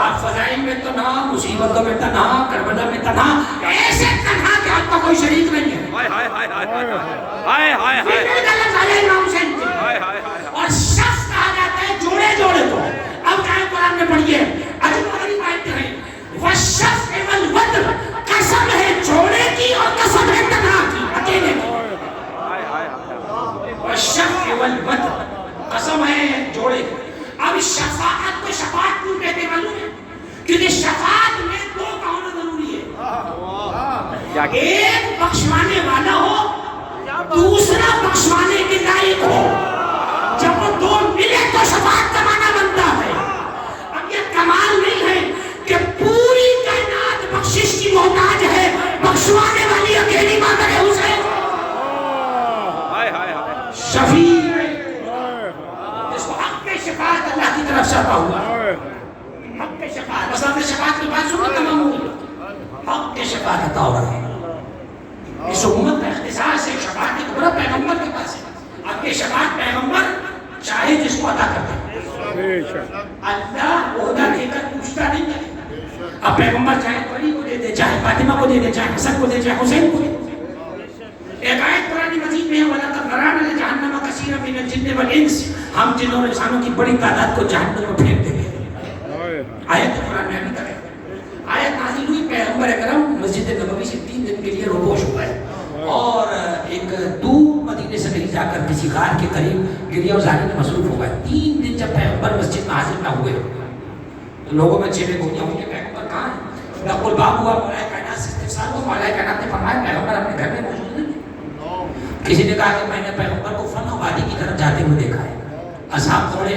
آپ فضائل میں تنہا مصیبتوں میں تنہا کربلا میں تنہا ایسے تنہا کہ آپ کا کوئی شریک نہیں ہے. اور شخص کہا جاتا ہے جوڑے جوڑے کو. اب جائیں قرآن میں پڑھیے اجمالی آیتیں ہیں والشفع والوتر. قسم ہے جوڑے کی اور قسم ہے تنہا کی اکیلے کی. والشفع والوتر قسم ہے جوڑے کی. اب شفاعت کو شفاعت کیوں کہتے ہیں معلوم ہے؟ کیونکہ شفاعت میں 2 کا ہونا ضروری ہے. ایک بخشوانے والا ہو دوسرا بخشوانے کے لائق ہو. جب وہ 2 ملے تو شفاعت کا معنی بنتا ہے. اب یہ کمال نہیں ہے کہ پوری کائنات بخشش کی محتاج ہے بخشوانے والی اکیلی مادر ہے اسے شفیع اس کو حق کے شفاعت اللہ کی طرف سے عطا ہوا. حق کے شفاعت بس آپ نے شفاعت کی بات سنو تمام ہوگی. حق کے شفاعت عطا ہو رہا ہے. اس امت کا اختصاص ہے شفاعت کبریٰ پیغمبر کے پاس ہے. اب یہ شفاعت پیغمبر چاہے جس کو عطا کرتے ہیں. اللہ عہدہ دے کر پوچھتا نہیں ہے. اب پیغمبر چاہے علی کو دے دے چاہے فاطمہ کو دے دے چاہے حسن کو دے چاہے حسین کو دے. ایک آیت قرآن مجید میں ہے وَلَقَدْ ذَرَأْنَا لِجَهَنَّمَ كَثِيرًا مِنَ الْجِنِّ وَالْإِنسِ. ہم جنوں اور انسانوں کی بڑی تعداد کو جہنم میں پھینک دیں گے. آیت قرآن میں ابھی تک ہے. آیت نازل ہوئی پیغمبر اکرم مسجد نبوی سے 3 دن کے لیے روبوش ہو گئے اور ایک دور مدینے سے کہیں جا کر کسی غار کے قریب گریہ و زاری میں مصروف ہو گئے. 3 دن جب پیغمبر مسجد میں حاضر نہ ہوئے تو لوگوں میں چیلے گویاں ہوئی کہ پیغمبر کہاں ہے. جب الباب ہوا مولائے کائنات سے استفسار ہوا مولائے کائنات نے فرمایا پیغمبر اپنے گھر میں موجود نہیں. کسی نے کہا کہ میں نے پیغمبر کو فن و وادی کی طرف جاتے ہوئے دیکھا ہے. اصحاب دوڑے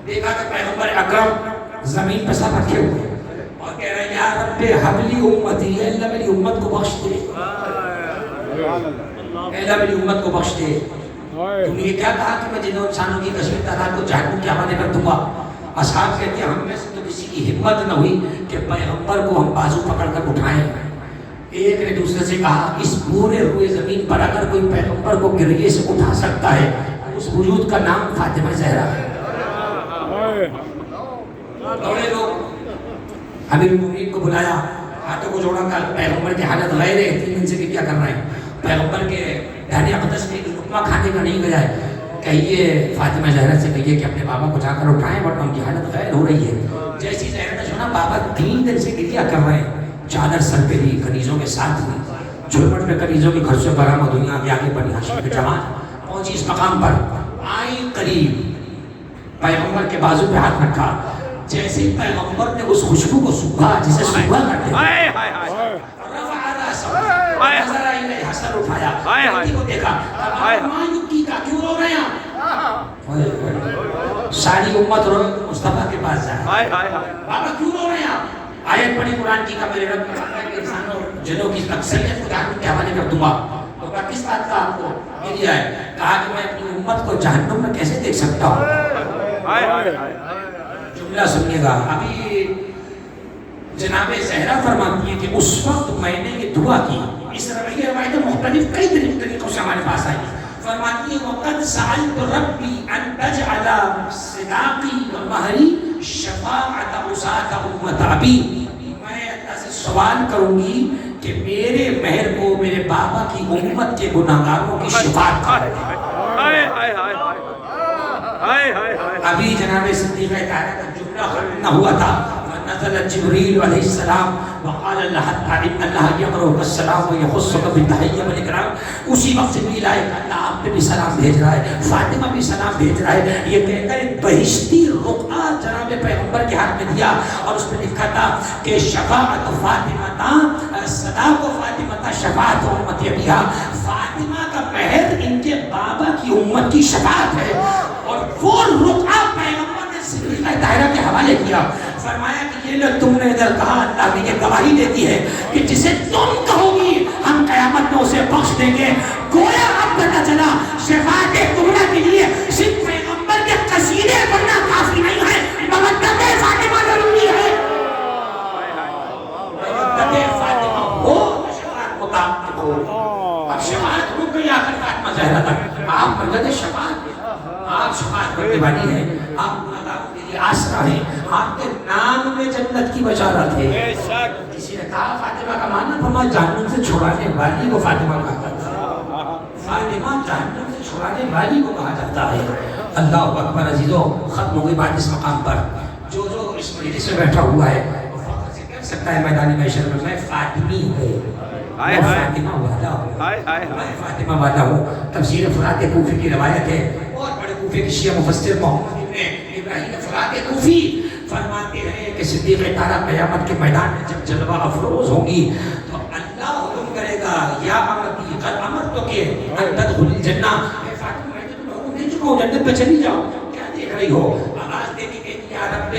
دیکھا کہ پیغمبر اکرم زمین پر سب رکھے ہوئے اور کہہ رہے ہیں یا رب حبلی امتی اے اللہ میری امت کو بخش دے. اے اللہ میری امت کو بخش دے. تم نے کیا کہا کہ میں جنوں انسانوں کی کثیر تعداد کو جہنم کے حوالے کر دوں گا. اصحاب کہتے ہیں ہم میں سے تو کسی کی ہمت نہ ہوئی کہ پیغمبر کو ہم بازو پکڑ کر اٹھائیں. ایک نے دوسرے سے کہا اس پورے روئے زمین پر اگر کوئی پیغمبر کو گریے سے اٹھا سکتا ہے اس وجود کا نام فاطمہ زہرا ہے. دوڑے لوگ امیر المومنین کو بلایا ہاتھوں کو جوڑا کر پیغمبر کی حالت غیر ہے 3 دن سے کہ کیا کر رہے ہیں پیغمبر کے دہن اقدس میں لقمہ کھانے کا نہیں گیا ہے کہیے فاطمہ زہرا سے کہیے کہ اپنے بابا کو جا کر اٹھائیں ورنہ ان کی حالت غیر ہو رہی ہے جیسی زہرا نے سنا بابا 3 دن سے گریا کر رہے ہیں چادر سر پہ لی کنیزوں کے ساتھ لی جھرمٹ میں کنیزوں کے گھر سے برآمد ہوئی آگے آگے بنی ہاشم کی جماعت پہنچی اس مقام پر آئی قریب پیغمبر کے بازو پہ ہاتھ رکھا جیسے پیغمبر نے اس خوشبو کو سونگھا جسے سونگھا کرتے ہیں رفع راسہ نظر آئی حسن اٹھایا بیٹی کو دیکھا ماں یکی کا کیوں رو رہے ہیں ساری امت رو مصطفیٰ کے پاس جائے بابا کیوں رو رہے ہیں آیت پڑھی قرآن کی کا میرے رب نے انسانوں جنوں کی اکثریت کو جہنم کے حوالے کر دوں گا تو کس بات کا آپ کو یہ ہے کہا کہ میں اپنی امت کو جہنم میں کیسے دیکھ سکتا ہوں جملہ سنیے گا ابھی جناب زہرا فرماتی ہے کہ اس وقت میں نے یہ دعا کی اس یہ روایتیں مختلف کئی طریقوں سے ہمارے پاس آئی فرماتی ہے وقد سألت ربی ان تجعل صداقی و مہری شفاعت عصاۃ امت ابی میں اللہ سے سوال کروں گی کہ میرے مہر کو میرے بابا کی امت کے گناہگاروں کی شفاعت کرے ابھی جناب صدیقہ طاہرہ کا جملہ ختم نہ ہوا تھا نزل جبریل علیہ السلام وقال اللہ تعالی ان اللہ یقرؤک السلام ویخصک بالتحیہ والاکرام اسی وقت جبریل آئے کہ اللہ آپ پہ بھی سلام بھیج رہا ہے فاطمہ بھی سلام بھیج رہا ہے یہ کہہ کر ایک بہشتی رقعہ جناب پیغمبر کے ہاتھ میں دیا اور اس میں لکھا تھا کہ شفاعت فاطمہ صداق فاطمہ شفاعت امت ابیہا فاطمہ کا مہر ان کے بابا کی امت کی شفاعت ہے اور وہ رقعہ پیغمبر نے صدیقہ طاہرہ کے حوالے کیا فرمایا کہ یہ لوگ تم نے ادھر کہا اللہ بھی یہ گواہی دیتی ہے کہ جسے تم کہو گی ہم قیامت میں اسے بخش دیں گے گویا اب پتہ چلا شفاعت کبریٰ کے لیے صرف پیغمبر کے قصیدے پڑھنا کافی نہیں ہے مودت فاطمہ ضروری ہے مودت فاطمہ ہو شفاعت مطابق ہو اب شفاعت رک گئی آخر فاطمہ زہرا تک آپ مودت شفاعت آپ شفاعت کرنے والی ہیں آپ آسرا ہے آپ کے نام میں جنت کی بشارت ہے کسی نے کہا فاطمہ کا معنی فرمایا جہنم سے چھڑانے والی کو فاطمہ کہا جاتا ہے فاطمہ جہنم سے چھڑانے والی کو کہا جاتا ہے اللہ اکبر عزیزو ختم ہو گئی بات اس مقام پر جو اس مجلس میں بیٹھا ہوا ہے وہ فخر سے کہہ سکتا ہے میدان محشر میں فاطمی ہوں میں فاطمہ والا ہوں میں فاطمہ والا ہوں تفسیر فرات کوفی کی روایت ہے اور بڑے کوفے کی شیعہ مفسر محمد ابراہیم فرات کوفی فرماتے ہیں کہ صدیقہ طاہرہ قیامت کے میدان میں جب جلوہ افروز ہوگی تو اللہ حکم کرے گا یا امتی قد امرتک ان تدخل الجنہ اے فاطمہ میں تو تمہیں حکم دے چکا ہوں جنت میں چلی جاؤ کیا دیکھ رہی ہو آواز دے کے کہتی یا رب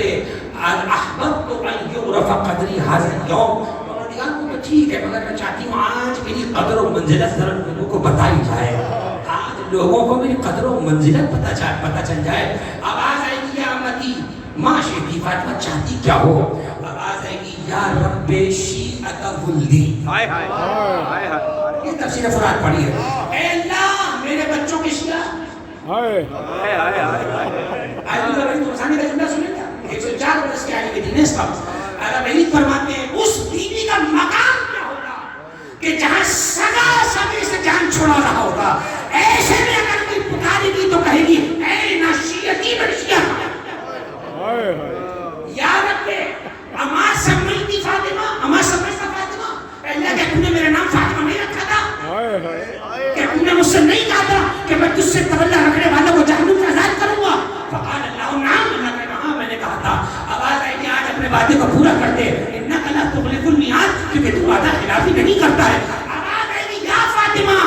احببت ان یعرف قدری ھذا اليوم پروردگار کو تو ٹھیک ہے مگر میں چاہتی ہوں آج میری قدر و منزلت ذرا لوگوں کو بتائی جائے آج لوگوں کو میری قدر و منزلت پتہ چل جائے آواز آئے گی یا امتی ماں شیخی فاطمہ چاہتی کیا ہو آواز آئے گی یا رب شیعت ولدی یہ تفسیر فرات پڑھی ہے اے اللہ میرے بچوں کی شیعہ آئیے بھائی تو مسانے کا جملہ سنیں گا 104 برس کے آئے کے دین اس وقت عرب عید فرماتے ہیں اس بیوی کا مقام کیا ہوگا کہ جہاں سگا سگے سے جان چھوڑا رہا ہوگا ایسے میں اگر کوئی پکارے گی تو کہے گی اے نا شیعتی بڑی شیعہ یا رب اما سمیتی فاطمہ اما سمیتا فاطمہ اللہ کہ تم نے میرا نام فاطمہ نہیں رکھا تھا کہ تم نے مجھ سے نہیں کہا تھا کہ میں تجھ سے تولا رکھنے والوں کو جہنم سے آزاد کروں گا فقال اللہ نعم اللہ کہ ہاں میں نے کہا تھا آواز آئی کہ آج اپنے وعدے کو پورا کر دے انک لا تخلف المیعاد کیونکہ تو وعدہ خلافی نہیں کرتا ہے آواز آئی کہ یا فاطمہ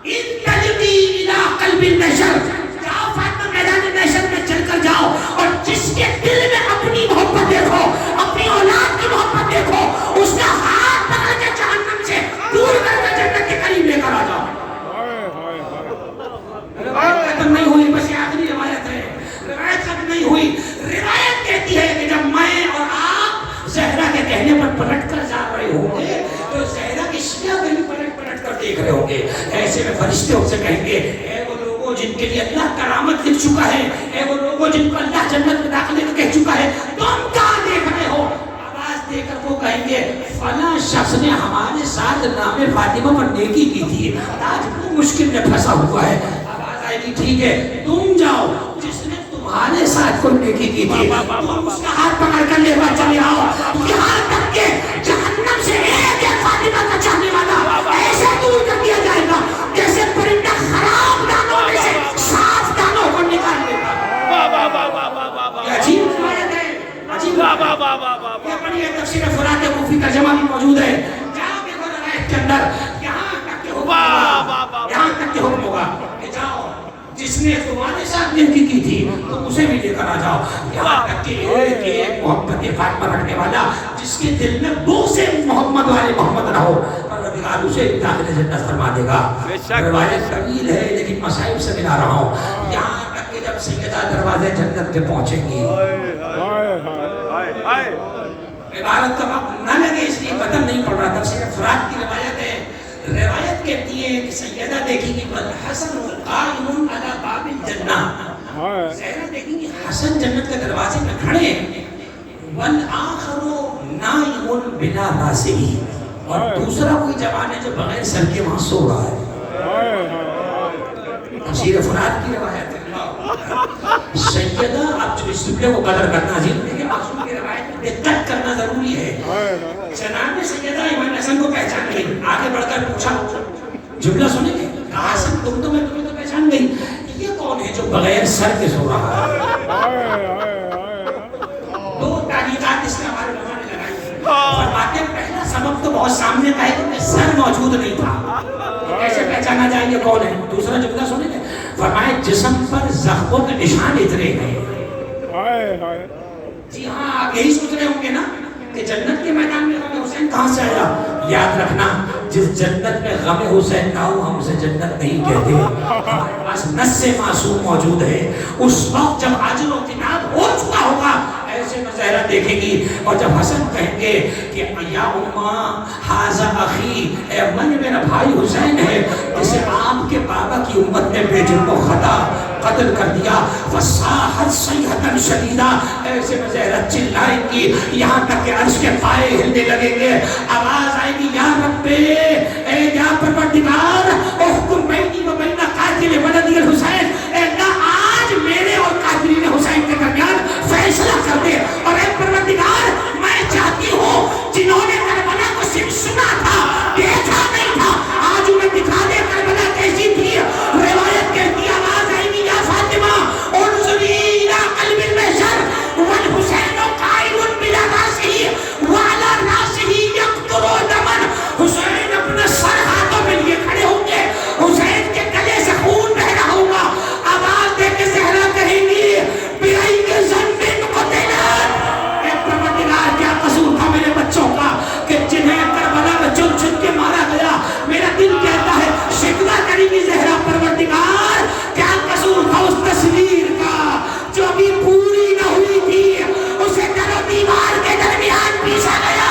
انطلقی الی قلب النشر جاؤ فاطمہ میدان محشر میں چل کر جاؤ اور جس کے دل میں اپنی محبت دیکھو اپنی اولاد کی محبت دیکھو اس کا ہاتھ پکڑ کے جہنم سے دور کر کے جنت کے قریب لے کر آ جاؤ روایت ختم نہیں ہوئی بس یہ آخری روایت ہے روایت ختم نہیں ہوئی روایت کہتی ہے کہ جب میں اور آپ زہرا کے کہنے پر پلٹ کر جا رہے ہوں گے تو زہرا کی شیعہ کو بھی پلٹ کر دیکھ رہے ہوں گے ایسے میں فرشتے ان سے کہیں گے اے وہ لوگوں جن کے لیے اللہ کرامت لکھ چکا ہے اے وہ لوگوں جن کو اللہ جنت میں داخلے کو کہہ چکا ہے تم کہاں دیکھ رہے ہو آواز دے کر وہ کہیں گے فلاں شخص نے ہمارے ساتھ نام فاطمہ پر نیکی کی تھی، آج وہ مشکل میں پھنسا ہوا ہے. آواز آئے گی ٹھیک ہے تم جاؤ، جس نے تمہارے ساتھ کوئی نیکی کی تھی تم اس کا ہاتھ پکڑ کر لے کر چلے آؤ، یہاں تک کہ جہنم سے ایک فاطمہ کا چاہنے والا ایسے دور کر دیا جائے گا جیسے پرندہ خراب دانوں میں سے صاف دانوں کو نکال لے گا. یہ عجیب روایت ہے، عجیب یہ پڑھیے تفسیر فرات کوفی کا ترجمہ بھی موجود ہے. جہاں دیکھو روایت کے اندر یہاں تک کہ حکم ہوگا کہ جاؤ جس نے تمہارے ساتھ نیکی کی تھی تم اسے بھی لے کر آ جاؤ، یہاں تک کہ ایک ایک محبت فاطمہ رکھنے والا جس کے دل میں بغض محمد والے محمد نہ ہو پروردگار اسے داخل جنت فرما دے گا. روایت طویل ہے لیکن مصائب سے ملا رہا ہوں. یہاں تک کہ جب سیدہ دروازے جنت کے پہنچیں گی عبارت کا وقت نہ لگے اس لیے قدم نہیں پڑ رہا. تفسیر فرات کی روایت ہے، روایت کہتی ہے کہ سیدہ دیکھیں گی حسن قائم علی باب الجنہ، زہرا دیکھیں گی حسن جنت کے دروازے میں کھڑے، والآخر نائم بلا راسہ، اور دوسرا کوئی جوان ہے جو بغیر سر کے وہاں سو رہا ہے. تفسیر فرات کی روایت ہے. سیدہ اب جو اس جملے کو قدر کرنا ضروری ہے، معصوم کی روایت میں دقت کرنا ضروری ہے. جناب سیدہ امام حسن کو پہچان گئی، آگے بڑھ کر پوچھا جملہ سنیں گے کہا حسن تم تو میں تمہیں تو پہچان گئی، یہ کون ہے جو بغیر سر کے سو رہا ہے؟ دو تعلیقات اس نے ہمارے علماء نے لگائی. فرماتے ہیں پہلا سبب تو بہت سامنے کا ہے کہ سر موجود نہیں تھا، کیسے پہچانا جائے یہ کون ہے؟ دوسرا جملہ سنیں گے فرمائے جسم پر زخموں کے نشان اترے گئے. جی ہاں آپ یہی سوچ رہے ہوں گے نا کہ جنت کے میدان میں غم حسین کہاں سے آیا؟ یاد رکھنا جس جنت میں غم حسین نہ ہو ہم اسے جنت نہیں کہتے. ہمارے پاس نص معصوم موجود ہے. اس وقت جب عجل و تناب ہو چکا ہوگا ایسے میں زہرا دیکھیں گی، اور جب حسن کہیں گے کہ یا اماں حاذا اخی، اے اماں یہ میرا بھائی حسین ہے جسے آپ کے بابا کی امت نے بے جرم و خطا قتل کر دیا. فصاحت صیحۃ شدیدہ، ایسے میں زہرا چلائیں گی یہاں تک کہ عرش کے پائے ہلنے لگیں گے. آواز آئے گی یا رب، اے یا پروردگار، احکم بینی و بین قاتل ولدی الحسین، اے اللہ آج میرے اور قاتلین حسین کے درمیان فیصلہ کر دے. اور اے پروردگار میں چاہتی ہوں جنہوں نے کربلا کو صرف سنا تھا دیکھا نہیں تھا آج انہیں دکھا دے کربلا کیسی تھی. روایت کہتی آواز آئے گی یا فاطمہ انظری الی قلب المحشر والحسین قائم بلا راسہ وعلی راسہ یقطر دما. حسین اپنے سر ہاتھوں میں لیے کھڑے ہوں گے، حسین کے گلے سے خون بہ رہا ہوگا. آواز دے کے زہرا کہیں گی بِأَيِّ ذنب قُتِلَتْ، اے پروردگار کیا قصور تھا میرے بچوں کا کہ جنہیں کربلا میں چن چن کے مارا گیا. میرا دل کہتا ہے شکوہ کریں گی زہرا پروردگار کیا قصور تھا اس تصویر کا جو ابھی پوری نہ ہوئی تھی، اسے در و دیوار کے درمیان پیسا گیا.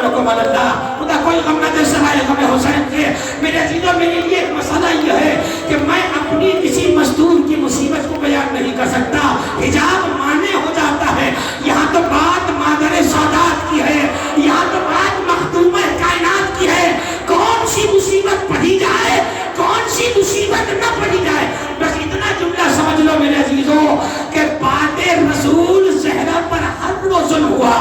رکمال اللہ خدا کوئی غم نہ دے سوائے غم حسین کے. میرے عزیزوں میرے لیے ایک مسئلہ یہ ہے کہ میں اپنی کسی مزدور کی مصیبت کو بیان نہیں کر سکتا، حجاب مانے ہو جاتا ہے. یہاں تو بات مادر سادات کی ہے، یہاں تو بات مخدومہ کائنات کی ہے. کون سی مصیبت پڑھی جائے کون سی مصیبت نہ پڑھی جائے، بس اتنا جملہ سمجھ لو میرے عزیزوں کہ بات رسول زہرا پر ہر وہ ظلم ہوا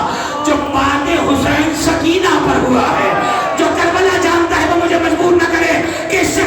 جو بات حسین سکینہ پر ہوا ہے. جو کربلا جانتا ہے وہ مجھے مجبور نہ کرے کہ اس سے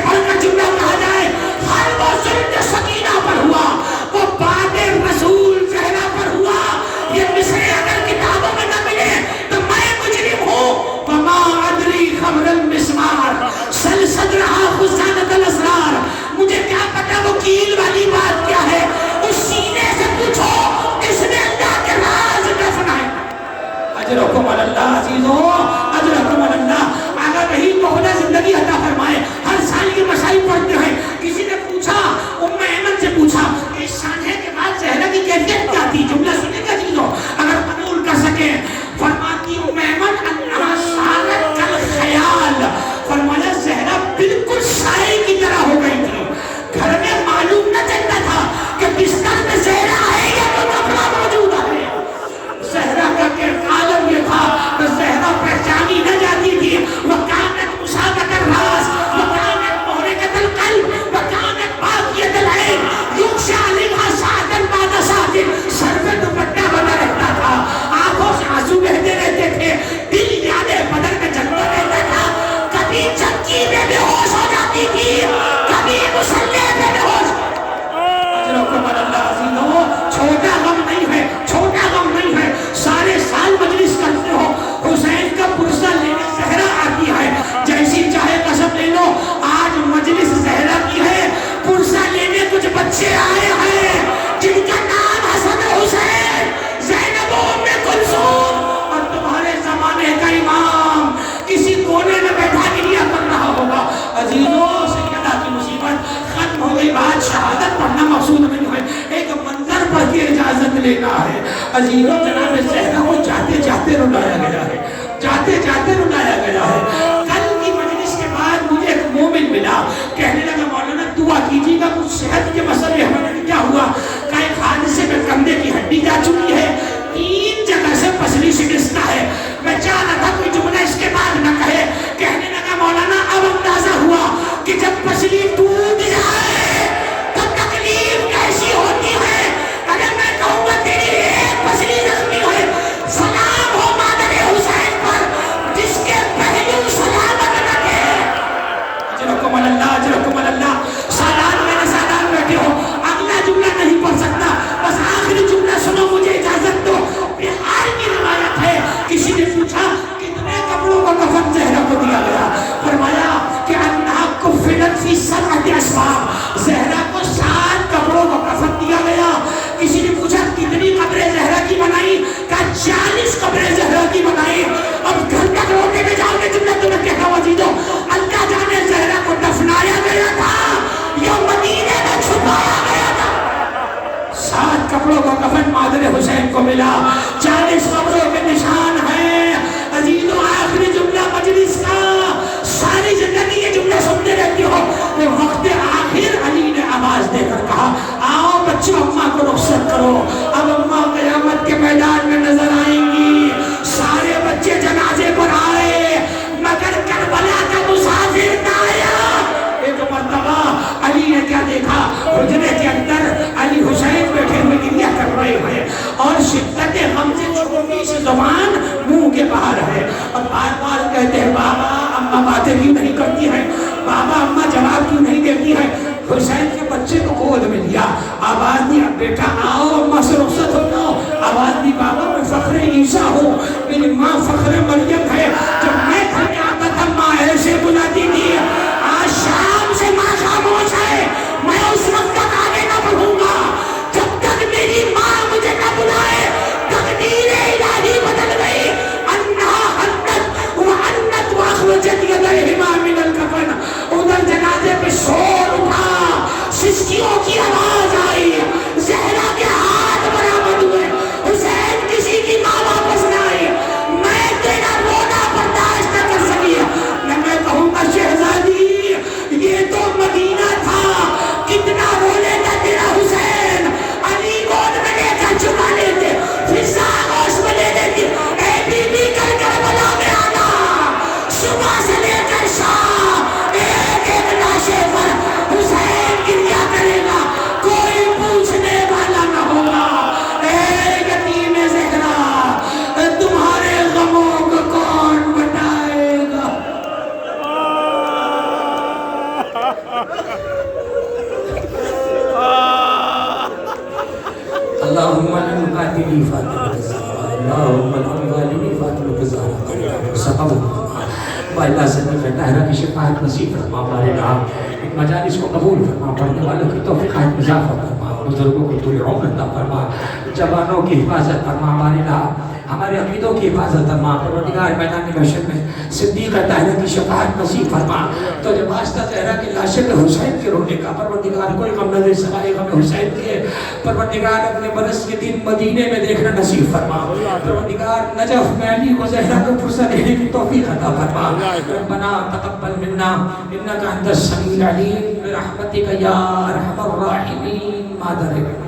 کبھی چکی میں بے ہوش ہو جاتی تھی، کبھی مسلح میں بے ہوش۔ چھوٹا غم نہیں ہے، چھوٹا غم نہیں ہے، سارے سال مجلس کرتے ہو، حسین کا پرسہ لینے زہرا آتی ہے، جیسی چاہے قسم لے لو، آج مجلس زہرا کی ہے، پرسہ لینے کچھ بچے آئے ہیں جن کا نام حسن حسین، زینب و ام کلثوم، اور تمہارے زمانے کا امام کسی کونے میں بیٹھا گریا کر رہا ہوگا۔ عزیزوں، سیدہ کی مصیبت ختم ہو گئی، بات شہادت پڑھنا مقصود نہیں ہے، ایک منظر پڑھ کے اجازت لینا ہے۔ عزیزوں، جناب زہرا کو جاتے جاتے رلایا گیا ہے، جاتے جاتے رلایا گیا ہے۔ کل کی مجلس کے بعد مجھے ایک مومن ملا، کہنے لگا مولانا دعا کیجیے گا، کچھ صحت کے مسئلے ہمیں کیا ہوا، کہ ایک حادثے میں کندھے کی ہڈی جا چکی ہے، 3 جگہ سے پسلی شکستہ ہے، میں چاہ رہا تھا کوئی جملہ اس کے بعد نہ کہے، کہنے لگا مولانا اب اندازہ ہوا کہ جب پسلی ٹوٹ جائے تو تکلیف کیسی ہوتی ہے۔ اگر میں کہوں گا تیری ایک پسلی زخمی ہے، سلام ہو مادر حسین پر جس کے پہلو سلامت رکھے۔ اجرکم اللہ، اجرکم اللہ۔ سالان میرے سالان بیٹھے ہو، اگلا جملہ نہیں پڑھ سکتا، بس آخری جملہ سنو، مجھے اجازت دو۔ بہار کی روایت ہے، کسی نے پوچھا کتنے کپڑوں کا کفن زہرا کو دیا گیا، فرمایا کہ انہا کفنت فی 7 اسباب، زہرا کو 7 کپڑوں کا کفن دیا گیا۔ کسی نے پوچھا کتنی قبریں زہرا کی بنائی، کہا 40 قبریں زہرا کی بنائی۔ اب گھر تک روٹے میں جاؤ گے جملہ تمہیں کہتا ہوا جی دو، اللہ جانے زہرا کو دفنایا گیا تھا یا مدینے میں چھپایا گیا تھا۔ 7 کپڑوں کا کفن مادر حسین کو ملا، 40 قبروں کے نشان ہیں۔ عزیزوں، آخری جملہ مجلس کا، ساری زندگی یہ جملہ سنتے رہتی ہو، وہ وقت آخر علی نے آواز دے کر کہا آؤ بچوں، اماں کو رخصت کرو، اب اماں قیامت کے میدان میں نظر آئیں گی۔ سارے بچے جنازے پر آئے مگر کربلا کا مسافر نہ آیا۔ ایک مرتبہ علی نے کیا دیکھا، حجرے کے اندر علی حسین بیٹھے ہوئے گریہ کر رہے ہیں اور شدت غم سے چھوٹی سی زبان منہ کے باہر ہے، اور بار بار کہتے ہیں بابا اماں باتیں کیوں نہیں کرتی ہیں، بابا اماں جواب کیوں نہیں دیتی ہیں۔ حسین کے بچے کو گود میں لیا، آواز دی اب بیٹا آؤ اماں سے رخصت ہو جاؤ، آواز دی بابا میں فخر عیسیٰ ہوں، میری ماں فخر مریم ہے، جب میں گھر میں آتا تھا ماں ایسے بلاتی تھی، آج شام سے ماں خاموش ہے، میں اس وقت تک آگے نہ بڑھوں گا جب تک میری ماں مجھے نہ بلائے۔ تقدیر الہی بدل گئی، انہا حنت وعنت واخرجت یدیہما من الکفن، ادھر جنازے پہ شور اٹھا، سسکیوں کی آواز آئی، زہرا کے ہاتھ برآمد ہوئے، حسین کسی کی ماں واپس نہ آئی، میں تیرا رونا برداشت نہ کر سکی، میں کہوں گا شہزادی یہ تو مدینہ تھا، کتنا رولے گا تیرا حسین، علی گود میں لے کر چکا لیتے، فضا گوش میں لے لیتی، اے بی بی کر کربلا میں آنا، صبح سے لے کر شام ایک ایک لاشے پر حسین گریا کرے گا، کوئی پوچھنے والا نہ ہوگا۔ اے یتیم زہرا، تمہارے غموں کو کون بتائے گا؟ اللہم لن قاتلی فاطمہ الزہرا، اللہم لن قاتلی فاطمہ الزہرا، سقبہ اللہ سے طاہرہ کی شفاعت نصیب فرما، ہمارے نام مجالس کو قبول فرما، پڑھنے والوں کی توفیقات اضافہ فرما، بزرگوں کو طول عمر عطا فرما، جوانوں کی حفاظت فرما، ہمارے نام ہمارے عقیدوں کی حفاظت فرما، پروردگار میدان محشر میں صدیقہ طاہرہ کی شفاعت نصیب فرما، تو جب واسطہ طاہرہ کی لاشے میں حسین کے رونے کا، پروردگار کوئی غم نہ دے سوائے غم حسین کے، پروردگار اپنے برس کے دن مدینے میں دیکھنا نصیب فرما، پروردگار نجف میں علی کو زہرا کو پرسہ دینے کی توفیق عطا فرما، ربنا تقبل منا انک انت السمیع العلیم برحمتک یا ارحم الراحمین مادر